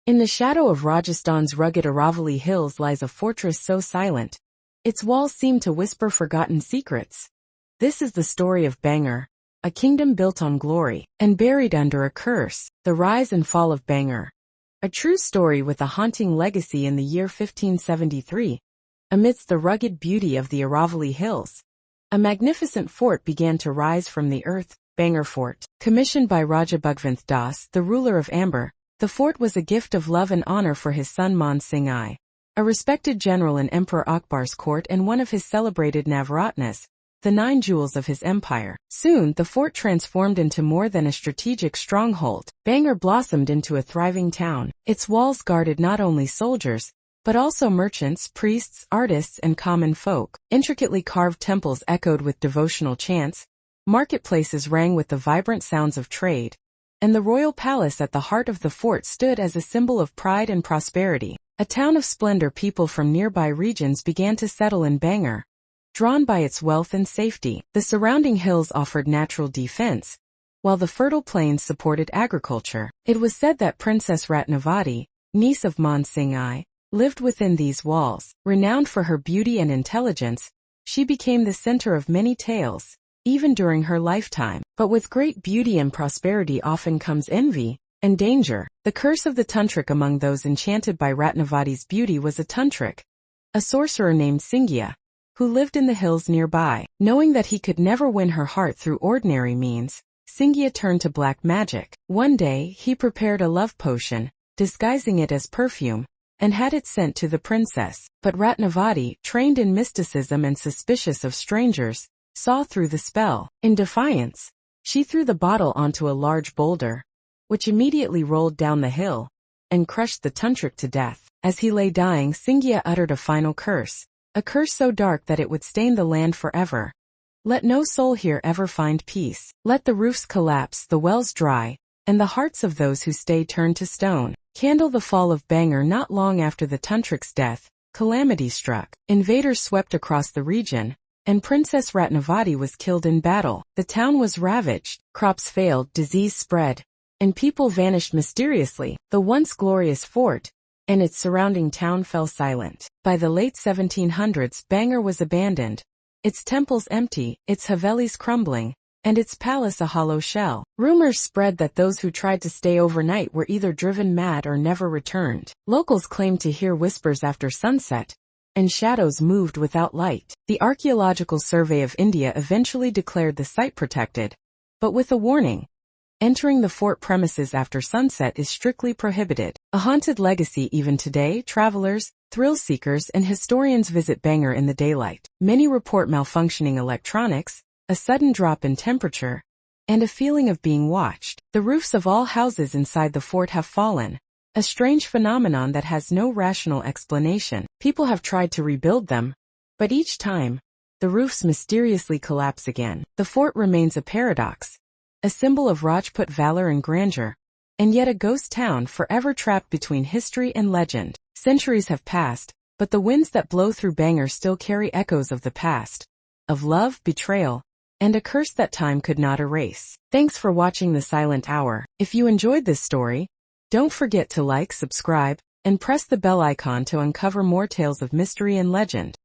In the shadow of Rajasthan's rugged Aravalli Hills lies a fortress so silent, its walls seem to whisper forgotten secrets. This is the story of Bhangarh, a kingdom built on glory, and buried under a curse, the rise and fall of Bhangarh. A true story with a haunting legacy. In the year 1573, amidst the rugged beauty of the Aravalli Hills, a magnificent fort began to rise from the earth, Bhangarh Fort. Commissioned by Raja Bhagwanth Das, the ruler of Amber, the fort was a gift of love and honor for his son Man Singh I, a respected general in Emperor Akbar's court and one of his celebrated Navaratnas, the 9 jewels of his empire. Soon, the fort transformed into more than a strategic stronghold. Bhangarh blossomed into a thriving town. Its walls guarded not only soldiers, but also merchants, priests, artists, and common folk. Intricately carved temples echoed with devotional chants, marketplaces rang with the vibrant sounds of trade, and the royal palace at the heart of the fort stood as a symbol of pride and prosperity. A town of splendor. People from nearby regions began to settle in Bhangarh, drawn by its wealth and safety. The surrounding hills offered natural defense, while the fertile plains supported agriculture. It was said that Princess Ratnavati, niece of Man Singh I, lived within these walls. Renowned for her beauty and intelligence, she became the center of many tales, even during her lifetime. But with great beauty and prosperity often comes envy and danger. The curse of the tantric. Among those enchanted by Ratnavati's beauty was a tantric, a sorcerer named Singya, who lived in the hills nearby. Knowing that he could never win her heart through ordinary means, Singya turned to black magic. One day, he prepared a love potion, disguising it as perfume, and had it sent to the princess. But Ratnavati, trained in mysticism and suspicious of strangers, saw through the spell. In defiance, she threw the bottle onto a large boulder, which immediately rolled down the hill and crushed the tantric to death. As he lay dying, Singya uttered a final curse, a curse so dark that it would stain the land forever. Let no soul here ever find peace. Let the roofs collapse, the wells dry, and the hearts of those who stay turn to stone. Candle. The fall of Bhangarh. Not long after the tantric's death, calamity struck. Invaders swept across the region, and Princess Ratnavati was killed in battle. The town was ravaged, crops failed, disease spread, and people vanished mysteriously. The once glorious fort and its surrounding town fell silent. By the late 1700s, Bhangarh was abandoned, its temples empty, its havelis crumbling, and its palace a hollow shell. Rumors spread that those who tried to stay overnight were either driven mad or never returned. Locals claimed to hear whispers after sunset, and shadows moved without light. The Archaeological Survey of India eventually declared the site protected, but with a warning: entering the fort premises after sunset is strictly prohibited. A haunted legacy. Even today, travelers, thrill seekers, and historians visit Bhangarh in the daylight. Many report malfunctioning electronics, a sudden drop in temperature, and a feeling of being watched. The roofs of all houses inside the fort have fallen, a strange phenomenon that has no rational explanation. People have tried to rebuild them, but each time, the roofs mysteriously collapse again. The fort remains a paradox, a symbol of Rajput valor and grandeur, and yet a ghost town forever trapped between history and legend. Centuries have passed, but the winds that blow through Bhangarh still carry echoes of the past, of love, betrayal, and a curse that time could not erase. Thanks for watching The Silent Hour. If you enjoyed this story, don't forget to like, subscribe, and press the bell icon to uncover more tales of mystery and legend.